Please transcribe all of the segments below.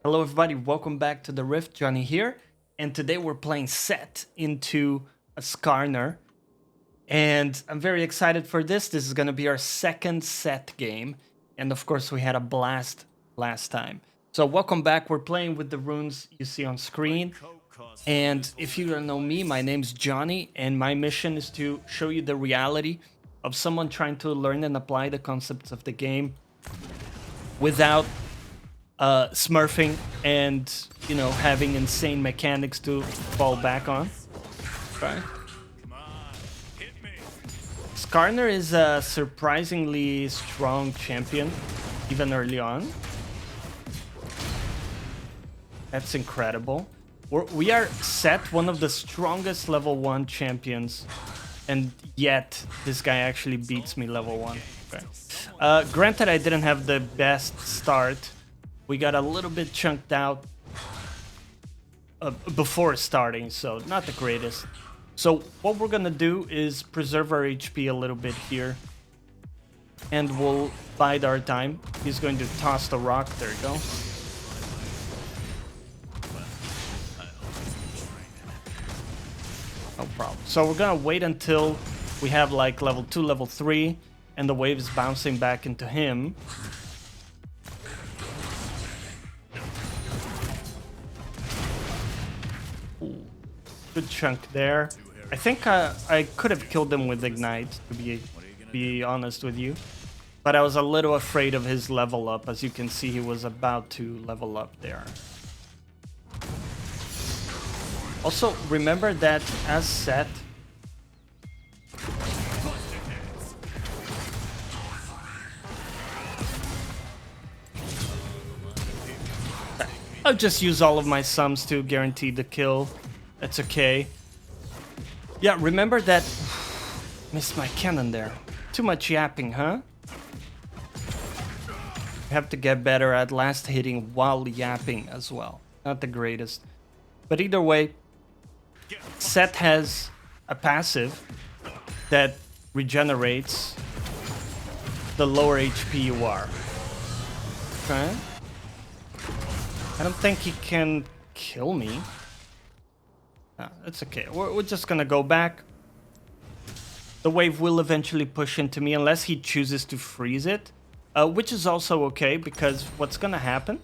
Hello everybody, welcome back to the Rift, Johnny here, and today we're playing Sett into a Skarner, and I'm very excited for this. This is going to be our second Sett game, and of course we had a blast last time. So welcome back, we're playing with the runes you see on screen, and if you don't know me, my name's Johnny, and my mission is to show you the reality of someone trying to learn and apply the concepts of the game without smurfing and, you know, having insane mechanics to fall back on. Okay. Skarner is a surprisingly strong champion, even early on. That's incredible. We are Sett, one of the strongest level 1 champions, and yet this guy actually beats me level 1. Okay. Granted, I didn't have the best start. We got a little bit chunked out before starting, so not the greatest. So what we're gonna do is preserve our HP a little bit here, and we'll bide our time. He's going to toss the rock. There you go. No problem. So we're gonna wait until we have like level 2, level 3, and the wave is bouncing back into him. Good chunk there. I think I could have killed him with Ignite, to be honest with you. But I was a little afraid of his level up. As you can see, he was about to level up there. Also, remember that as Sett, I'll just use all of my sums to guarantee the kill. That's okay. Yeah, remember that... Missed my cannon there. Too much yapping, huh? Have to get better at last hitting while yapping as well. Not the greatest. But either way, Sett has a passive that regenerates the lower HP you are. Okay. I don't think he can kill me. It's okay. We're just gonna go back. The wave will eventually push into me unless he chooses to freeze it, which is also okay, because what's gonna happen,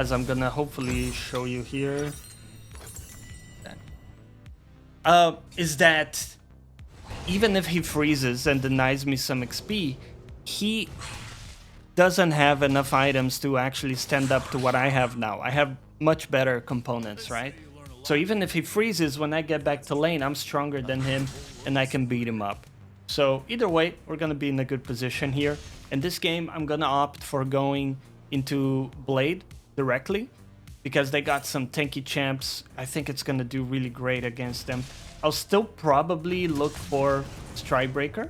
as I'm gonna hopefully show you here, is that even if he freezes and denies me some XP, he doesn't have enough items to actually stand up to what I have now. I have much better components, right? So even if he freezes, when I get back to lane, I'm stronger than him and I can beat him up. So either way, we're gonna be in a good position here. In this game, I'm gonna opt for going into Blade directly because they got some tanky champs. I think it's gonna do really great against them. I'll still probably look for Strikebreaker.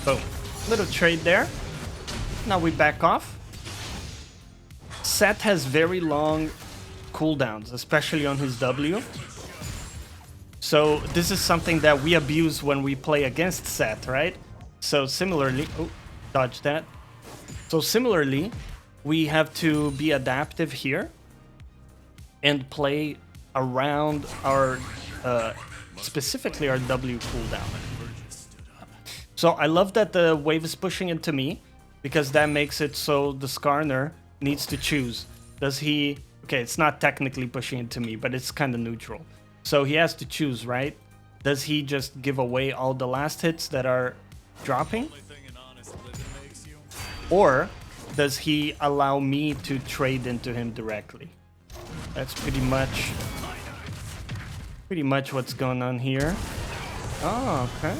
Boom. Little trade there. Now we back off. Sett has very long cooldowns, especially on his W. So this is something that we abuse when we play against Sett, right? So similarly... Oh, dodge that. So similarly, we have to be adaptive here and play around our... specifically our W cooldown. So I love that the wave is pushing into me, because that makes it so the Skarner needs to choose. Does he... Okay, it's not technically pushing into me, but it's kind of neutral. So he has to choose, right? Does he just give away all the last hits that are dropping? Or does he allow me to trade into him directly? That's pretty much what's going on here. Oh, okay.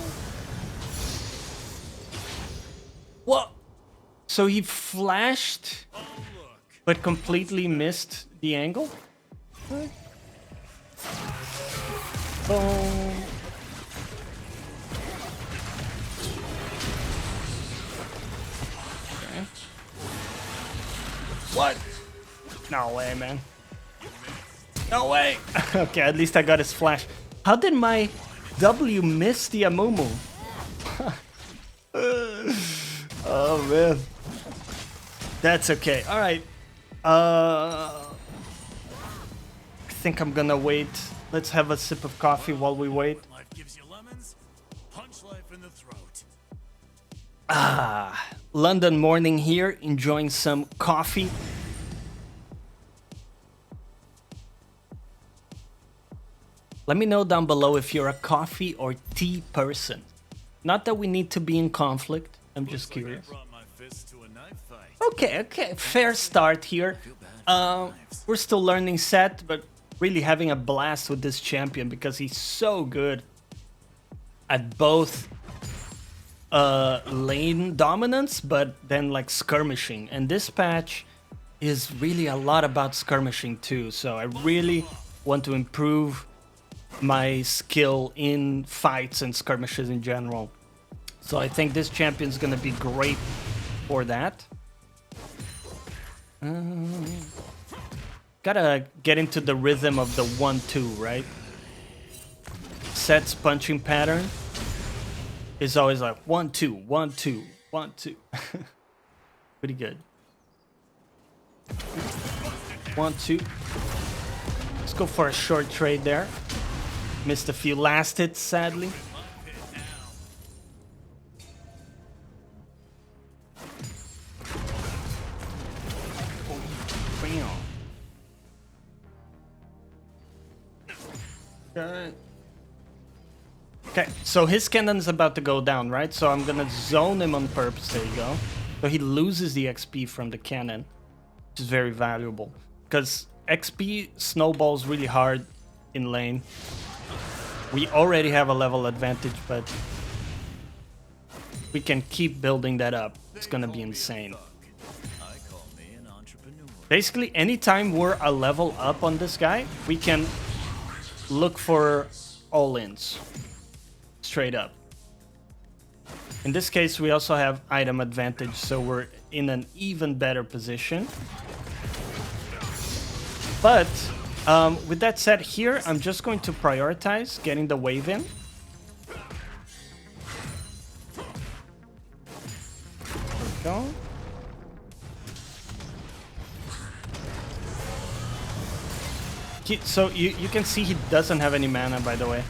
What? So he flashed, but completely missed the angle? Boom. Okay. What? No way, man. No way! Okay, at least I got his flash. How did my W miss the Amumu? Oh man. That's okay. Alright. I think I'm gonna wait. Let's have a sip of coffee while we wait. Life gives you lemons, punch life in the throat. London morning here, enjoying some coffee. Let me know down below if you're a coffee or tea person. Not that we need to be in conflict. I'm just curious. Okay, fair start here. We're still learning Sett, but really having a blast with this champion because he's so good at both lane dominance, but then like skirmishing. And this patch is really a lot about skirmishing too. So I really want to improve my skill in fights and skirmishes in general. So I think this champion's gonna be great for that. Gotta get into the rhythm of the 1-2, right? Sett's punching pattern is always like 1-2, 1-2, 1-2. Pretty good. 1-2. Let's go for a short trade there. Missed a few last hits, sadly. Okay, so his cannon's about to go down, right? So I'm gonna zone him on purpose. There you go. So he loses the XP from the cannon, which is very valuable. Because XP snowballs really hard in lane. We already have a level advantage, but we can keep building that up. It's gonna be insane. Basically, anytime we're a level up on this guy, we can look for all-ins. Straight up. In this case, we also have item advantage, so we're in an even better position. But with that said, here I'm just going to prioritize getting the wave in. There we go. So you can see he doesn't have any mana, by the way.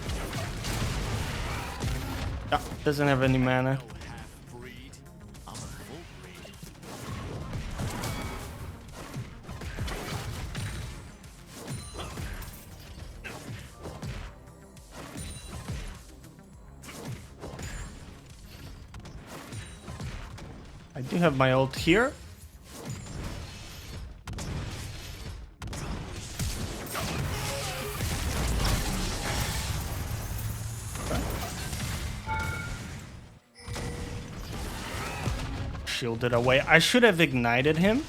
No, doesn't have any mana. I do have my ult here. Shielded away. I should have ignited him.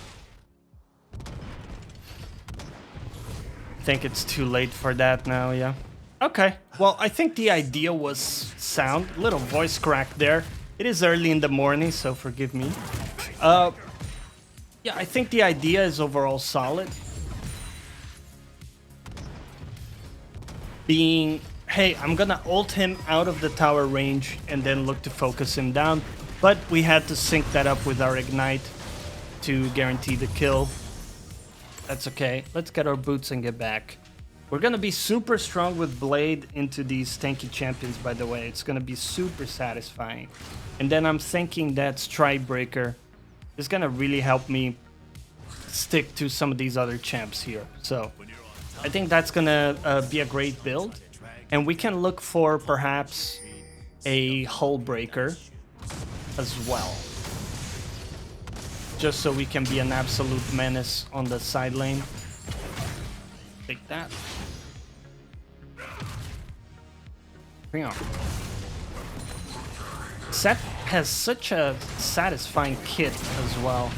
I think it's too late for that now, yeah. Okay, well, I think the idea was sound. Little voice crack there. It is early in the morning, so forgive me. Yeah, I think the idea is overall solid. Being, hey, I'm gonna ult him out of the tower range and then look to focus him down. But we had to sync that up with our ignite to guarantee the kill. That's okay. Let's get our boots and get back. We're gonna be super strong with Blade into these tanky champions, by the way. It's gonna be super satisfying. And then I'm thinking that Strikebreaker is gonna really help me stick to some of these other champs here. So I think that's gonna be a great build. And we can look for perhaps a hullbreaker as well, just so we can be an absolute menace on the side lane. Take that. Bring on. Sett has such a satisfying kit as well.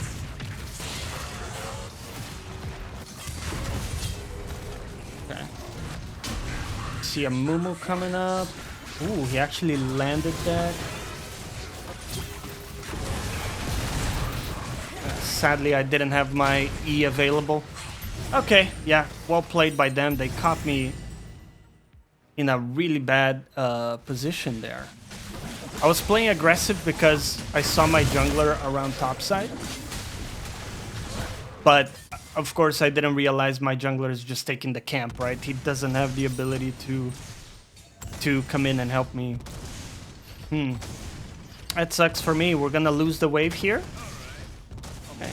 Okay. See a Mumu coming up. Ooh, he actually landed that. Sadly, I didn't have my E available. Okay, yeah, well played by them. They caught me in a really bad position there. I was playing aggressive because I saw my jungler around topside. But, of course, I didn't realize my jungler is just taking the camp, right? He doesn't have the ability to come in and help me. That sucks for me. We're gonna lose the wave here. Okay.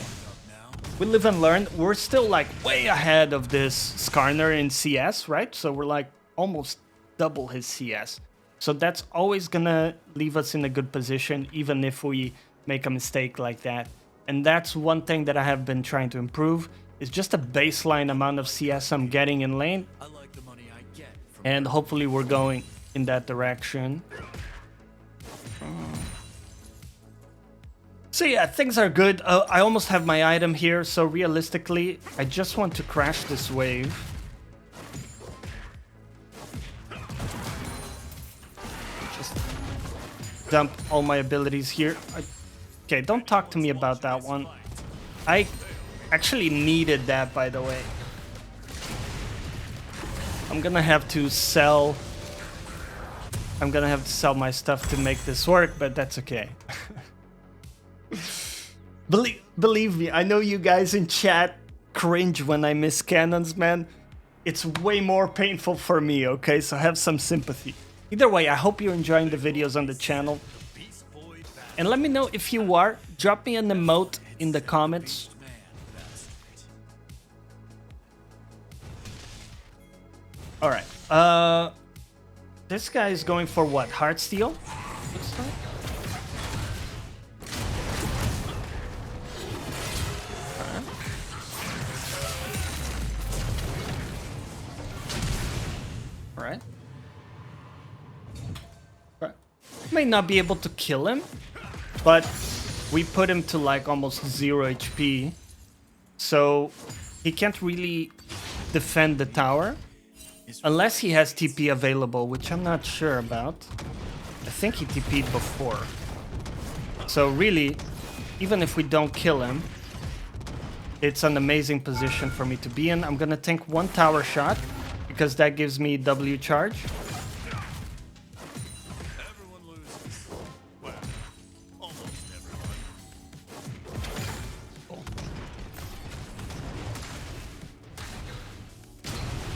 We live and learn. We're still, like, way ahead of this Skarner in CS, right? So we're, like, almost double his CS. So that's always gonna leave us in a good position, even if we make a mistake like that. And that's one thing that I have been trying to improve, is just a baseline amount of CS I'm getting in lane. I like the money I get from And hopefully we're going in that direction. So yeah, things are good. I almost have my item here, so realistically, I just want to crash this wave. Dump all my abilities here. Okay, don't talk to me about that one. I actually needed that, by the way. I'm gonna have to sell my stuff to make this work, but that's okay. Believe me, I know you guys in chat cringe when I miss cannons, man. It's way more painful for me, okay? So have some sympathy. Either way, I hope you're enjoying the videos on the channel. And let me know if you are. Drop me an emote in the comments. Alright. This guy is going for what? Heartsteel? Looks like. Alright. May not be able to kill him, but we put him to like almost 0 HP, so he can't really defend the tower unless he has TP available, which I'm not sure about. I think he TP'd before, so really, even if we don't kill him, it's an amazing position for me to be in. I'm gonna tank one tower shot because that gives me W charge.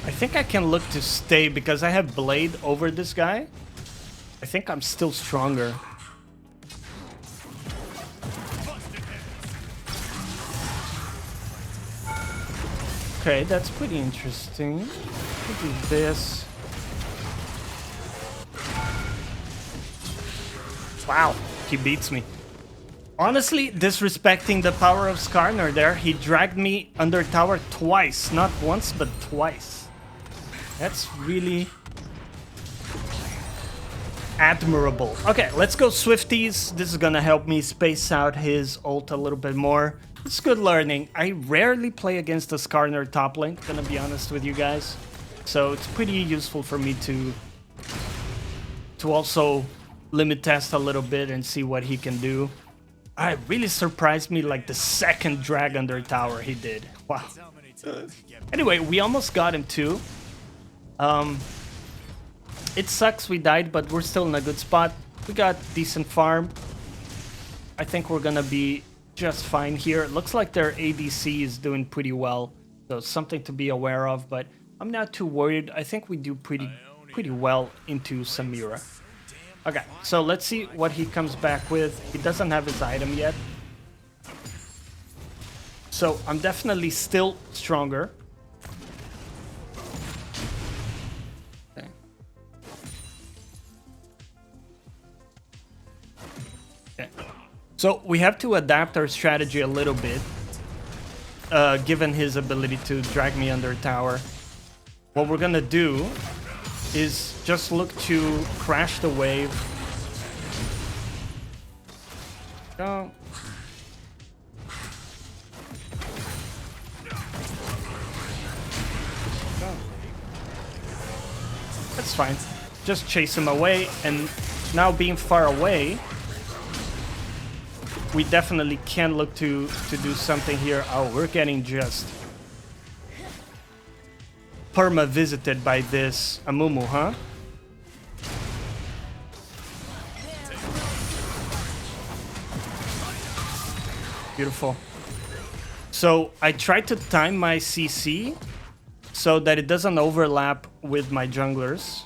I think I can look to stay because I have Blade over this guy. I think I'm still stronger. Okay, that's pretty interesting. What is this? Wow, he beats me. Honestly, disrespecting the power of Skarner there. He dragged me under tower twice. Not once, but twice. That's really admirable. Okay, let's go swifties. This is gonna help me space out his ult a little bit more. It's good learning. I rarely play against the Skarner top lane, gonna be honest with you guys. So it's pretty useful for me to also limit test a little bit and see what he can do. It really surprised me, like the second drag under tower he did. Wow. Anyway, we almost got him too. It sucks we died, but we're still in a good spot. We got decent farm. I think we're gonna be just fine here. It looks like their ADC is doing pretty well, so something to be aware of, but I'm not too worried. I think we do pretty well into Samira. Okay, so let's see what he comes back with. He doesn't have his item yet. So I'm definitely still stronger. So we have to adapt our strategy a little bit, given his ability to drag me under tower. What we're gonna do is just look to crash the wave. Go. Go. That's fine. Just chase him away, and now being far away, we definitely can look to do something here. Oh, we're getting just perma-visited by this Amumu, huh? Beautiful. So I try to time my CC so that it doesn't overlap with my junglers.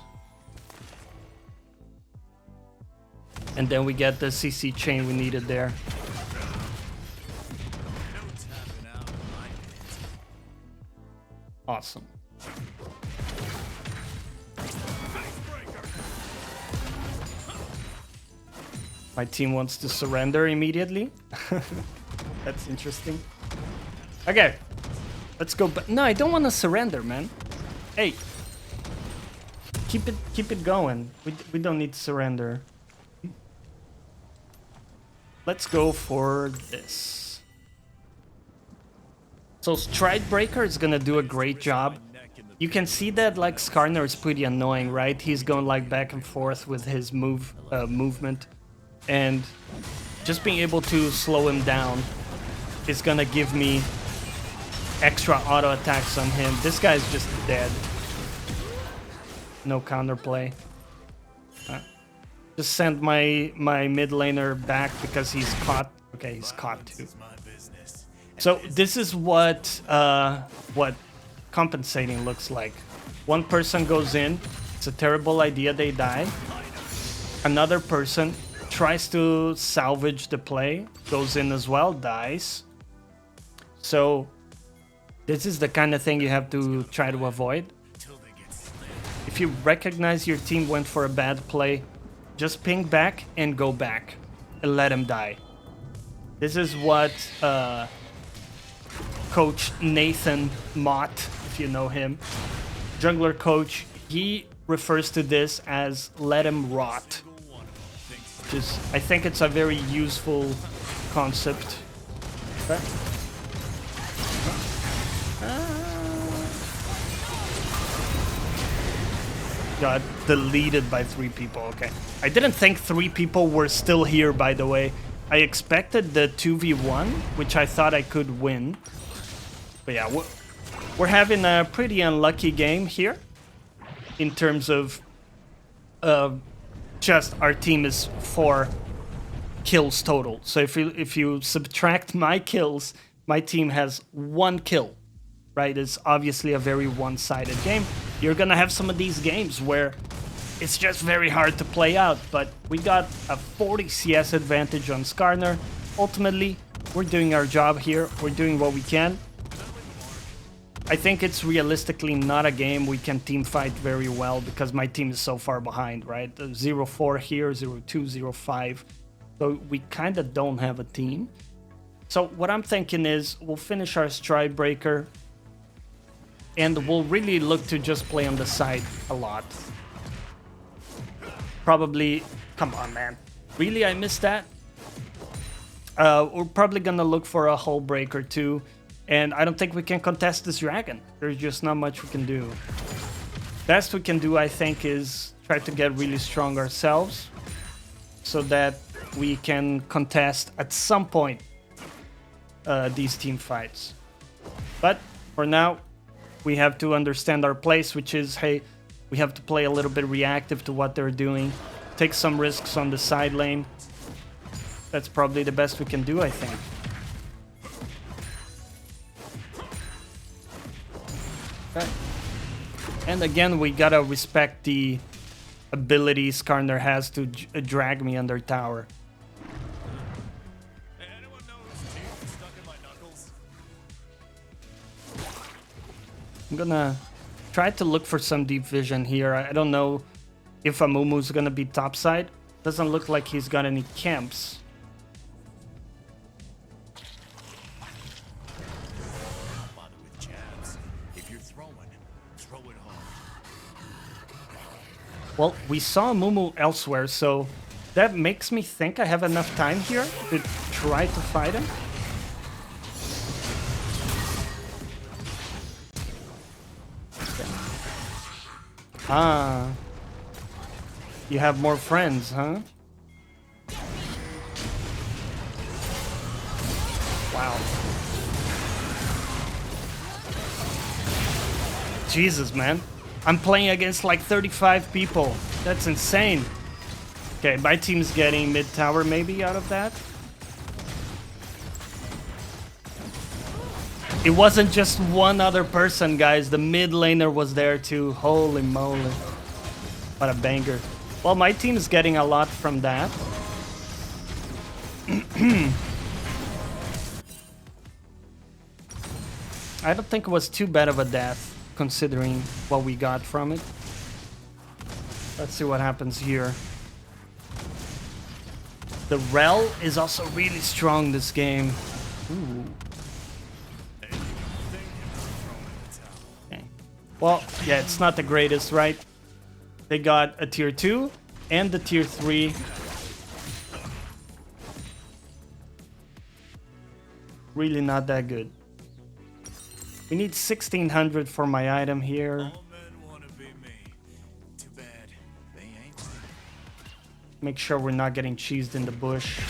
And then we get the CC chain we needed there. Awesome. My team wants to surrender immediately. That's interesting. Okay, let's go back. No, I don't want to surrender, man. Hey, keep it going. We don't need to surrender. Let's go for this. So Stride Breaker is gonna do a great job. You can see that like Skarner is pretty annoying, right? He's going like back and forth with his movement, and just being able to slow him down is gonna give me extra auto attacks on him. This guy's just dead. No counterplay. Just send my mid laner back because he's caught. Okay, he's caught too. So this is what compensating looks like. One person goes in. It's a terrible idea. They die. Another person tries to salvage the play. Goes in as well. Dies. So this is the kind of thing you have to try to avoid. If you recognize your team went for a bad play, just ping back and go back and let him die. This is what Coach Nathan Mott, if you know him, jungler coach, he refers to this as let him rot. Just, I think it's a very useful concept. Okay. Got deleted by 3 people. Okay. I didn't think 3 people were still here, by the way. I expected the 2v1, which I thought I could win. But yeah, we're having a pretty unlucky game here in terms of just our team is 4 kills total. So if you subtract my kills, my team has 1 kill. Right? It's obviously a very one-sided game. You're gonna have some of these games where it's just very hard to play out, but we got a 40 CS advantage on Skarner. Ultimately, we're doing our job here. We're doing what we can. I think it's realistically not a game we can team fight very well because my team is so far behind, right? 0-4 here, 0-2, 0-5. So we kind of don't have a team. So what I'm thinking is we'll finish our Stride Breaker and we'll really look to just play on the side a lot. Probably, come on, man. Really, I missed that? We're probably gonna look for a hullbreaker too. And I don't think we can contest this dragon. There's just not much we can do. Best we can do, I think, is try to get really strong ourselves so that we can contest at some point these team fights. But for now, we have to understand our place, which is, hey, we have to play a little bit reactive to what they're doing, take some risks on the side lane. That's probably the best we can do, I think. Okay. And again, we gotta respect the ability Skarner has to drag me under tower. I'm gonna try to look for some deep vision here. I don't know if Amumu's gonna be topside. Doesn't look like he's got any camps. Well, we saw Mumu elsewhere, so that makes me think I have enough time here to try to fight him. Ah, you have more friends, huh? Wow. Jesus, man. I'm playing against like 35 people. That's insane. Okay, my team's getting mid tower maybe out of that. It wasn't just one other person, guys. The mid laner was there too. Holy moly. What a banger. Well, my team is getting a lot from that. I don't think it was too bad of a death, considering what we got from it. Let's see what happens here. The Rel is also really strong this game. Ooh. Okay. Well, yeah, it's not the greatest, right? They got a tier 2 and the tier 3. Really not that good. We need 1600 for my item here. All men wanna be me. Too bad they ain't. Make sure we're not getting cheesed in the bush.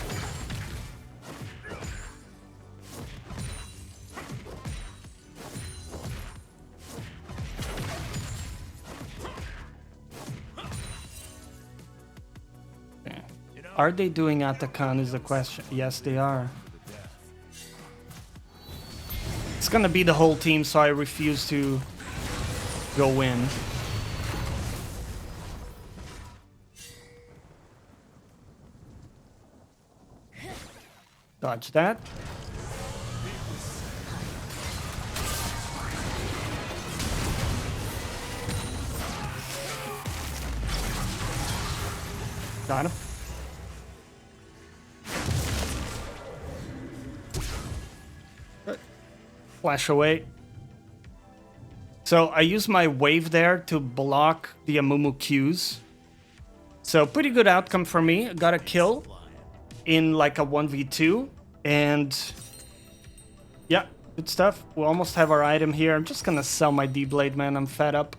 Okay. Are they doing Atakan is the question. Yes, they are. It's gonna be the whole team, so I refuse to go in. Dodge that. Got him. Flash away. So I use my wave there to block the Amumu Qs. So pretty good outcome for me. Got a kill in like a 1v2. And yeah, good stuff. We almost have our item here. I'm just gonna sell my D-Blade, man. I'm fed up.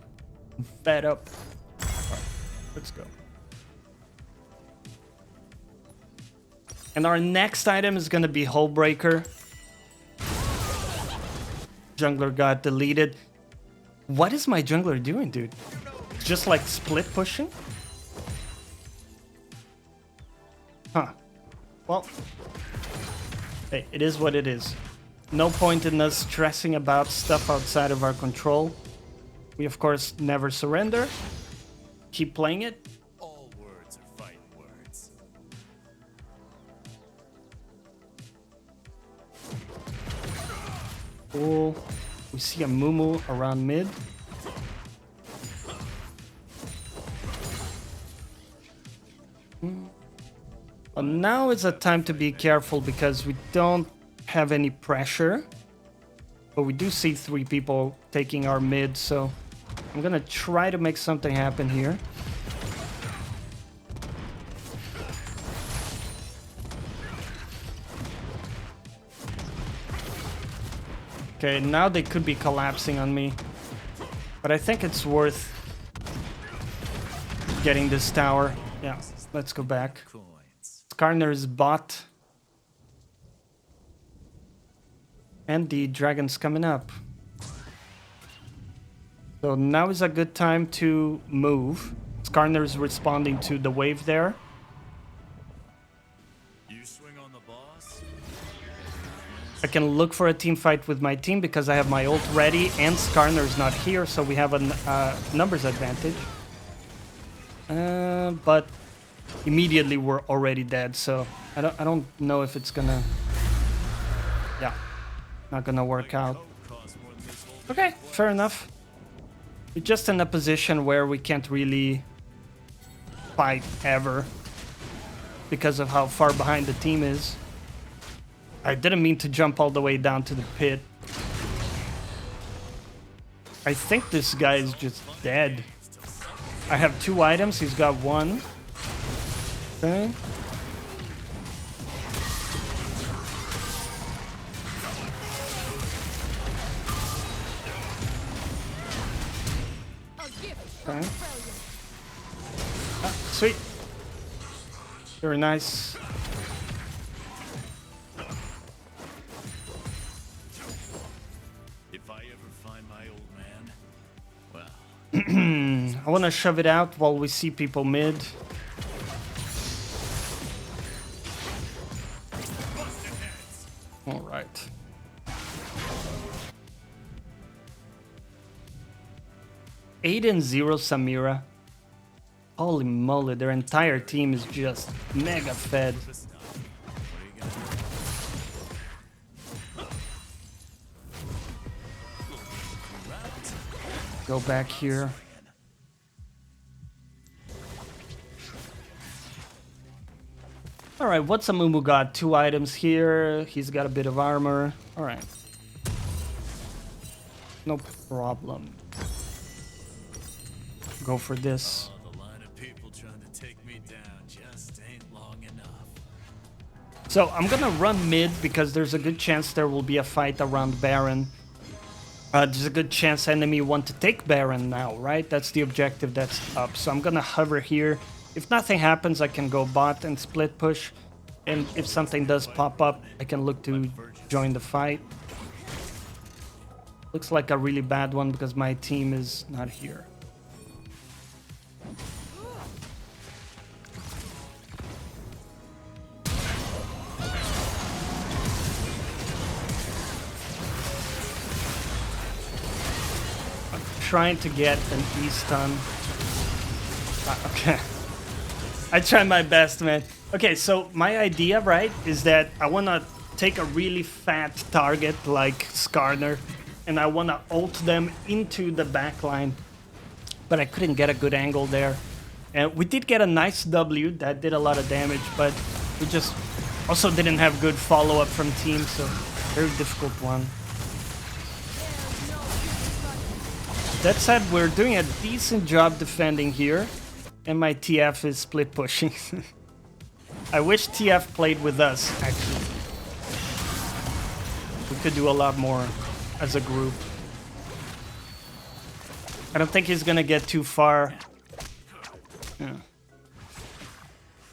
I'm fed up. Right, let's go. And our next item is gonna be Hullbreaker. Jungler got deleted. What is my jungler doing, dude? Just like split pushing? Huh. Well, hey, it is what it is. No point in us stressing about stuff outside of our control. We, of course, never surrender. Keep playing it. All words are fighting words. Cool. We see a Mumu around mid. Well, now is a time to be careful because we don't have any pressure. But we do see 3 people taking our mid, so I'm gonna try to make something happen here. Okay, now they could be collapsing on me. But I think it's worth getting this tower. Yeah, let's go back. Skarner's bot. And the dragon's coming up. So now is a good time to move. Skarner's responding to the wave there. You swing on the boss? I can look for a team fight with my team because I have my ult ready and Skarner's not here, so we have a numbers advantage. But immediately we're already dead, so I don't know if it's gonna... Yeah, not gonna work out. Okay, fair enough. We're just in a position where we can't really fight ever because of how far behind the team is. I didn't mean to jump all the way down to the pit. I think this guy is just dead. I have 2 items, he's got 1. Okay. Okay. Ah, sweet. Very nice. If I ever find my old man, well, I want to shove it out while we see people mid. All right. 8-0 Samira. Holy moly, their entire team is just mega fed. Go back here. Alright, what's Amumu got? 2 items here. He's got a bit of armor. Alright. No problem. Go for this. The line of people trying to take me down just ain't long enough. So I'm gonna run mid because there's a good chance there will be a fight around Baron. There's a good chance enemy want to take Baron now, right? That's the objective that's up. So I'm gonna hover here. If nothing happens, I can go bot and split push. And if something does pop up, I can look to join the fight. Looks like a really bad one because my team is not here. I'm trying to get an E-stun. Okay. I try my best, man. Okay, so my idea, right, is that I want to take a really fat target like Skarner, and I want to ult them into the backline. But I couldn't get a good angle there. And we did get a nice W that did a lot of damage, but we just also didn't have good follow-up from team, so very difficult one. That said, we're doing a decent job defending here. And my TF is split pushing. I wish TF played with us, actually. We could do a lot more as a group. I don't think he's gonna get too far. Yeah.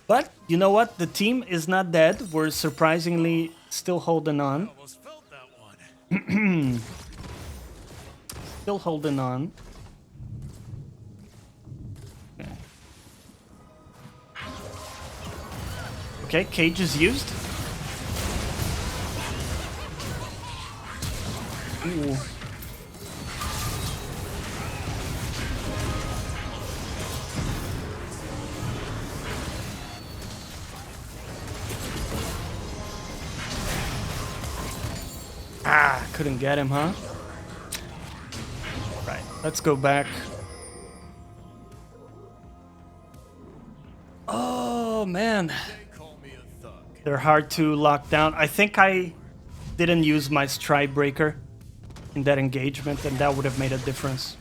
But, you know what? The team is not dead. We're surprisingly still holding on. Almost felt that one. Still holding on. Okay, cage is used. Ooh. Ah, couldn't get him, huh? Right, let's go back. Oh, man. They're hard to lock down. I think I didn't use my stride breaker in that engagement, and that would have made a difference.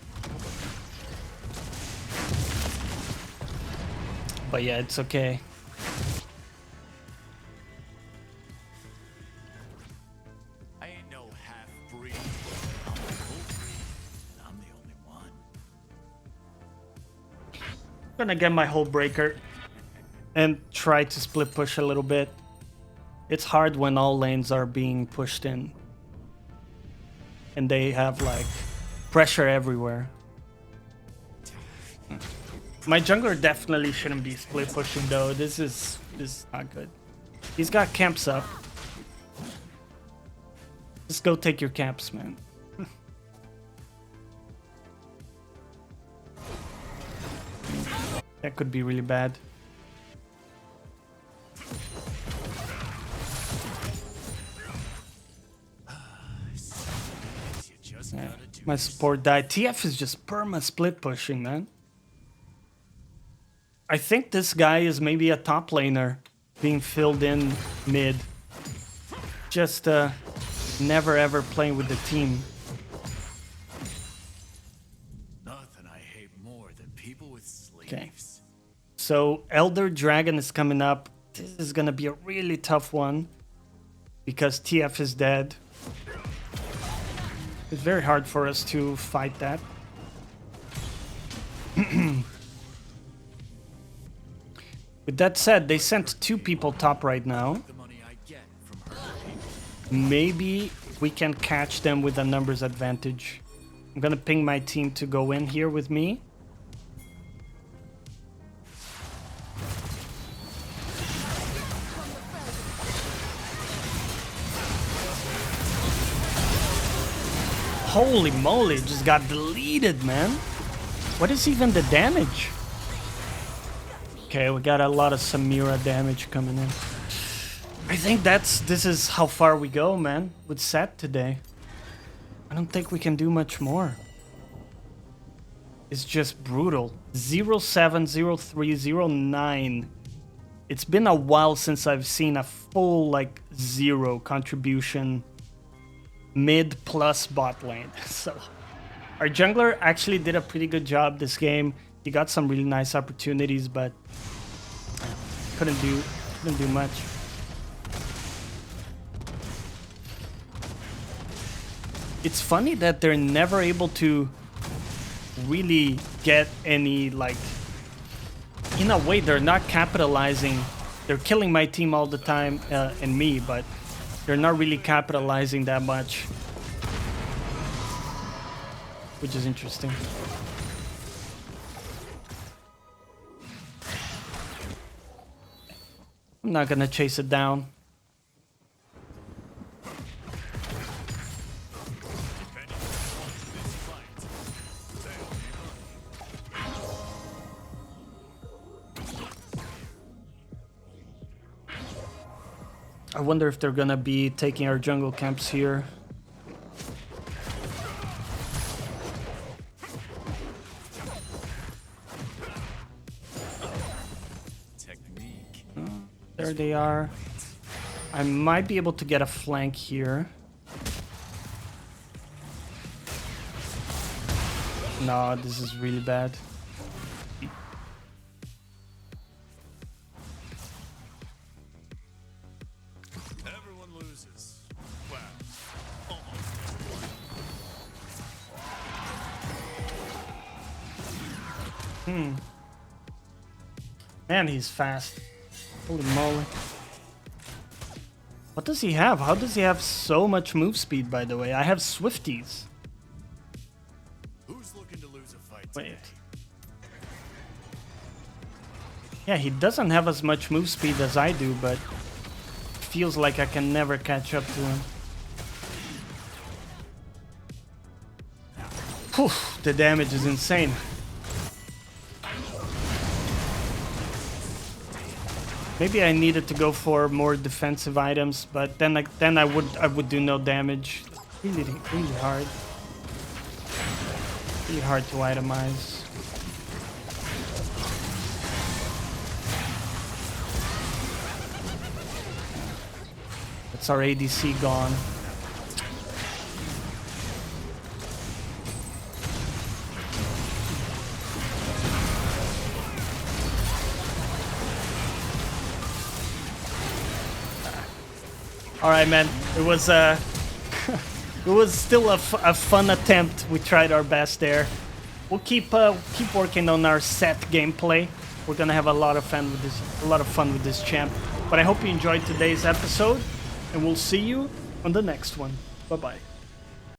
But yeah, it's okay. I ain't no half-breed. I'm the only one. I'm gonna get my hullbreaker and try to split push a little bit. It's hard when all lanes are being pushed in. And they have, like, pressure everywhere. My jungler definitely shouldn't be split pushing, though. This is not good. He's got camps up. Just go take your camps, man. That could be really bad. Yeah, my support died. TF is just perma split pushing, man. I think this guy is maybe a top laner being filled in mid. Just never ever playing with the team. Nothing I hate more than people with sleeves. Okay. So Elder Dragon is coming up. This is gonna be a really tough one because TF is dead. It's very hard for us to fight that. With that said, they sent 2 people top right now. The money I get from her. Maybe we can catch them with a numbers advantage. I'm gonna ping my team to go in here with me. Holy moly, it just got deleted, man. What is even the damage? Okay, we got a lot of Samira damage coming in. I think this is how far we go, man, with Sett today. I don't think we can do much more. It's just brutal. 07, 03, 09. It's been a while since I've seen a full, like, 0 contribution mid plus bot lane. So our jungler actually did a pretty good job this game. He got some really nice opportunities, but couldn't do much. It's funny that they're never able to really get any, like, in a way they're not capitalizing. They're killing my team all the time and me, but they're not really capitalizing that much, which is interesting. I'm not gonna chase it down. I wonder if they're gonna be taking our jungle camps here. Technique. There they are. I might be able to get a flank here. No, this is really bad. Everyone loses. Wow. Almost. Man, he's fast. Holy moly. What does he have? How does he have so much move speed, by the way? I have swifties. Who's looking to lose a fight Wait. today? Yeah, he doesn't have as much move speed as I do, but feels like I can never catch up to him. Whew, the damage is insane. Maybe I needed to go for more defensive items, but then I would do no damage. Really hard. Really hard to itemize. That's our ADC gone. All right, man. It was it was still a fun attempt. We tried our best there. We'll keep working on our Sett gameplay. We're gonna have a lot of fun with this champ. But I hope you enjoyed today's episode, and we'll see you on the next one. Bye bye.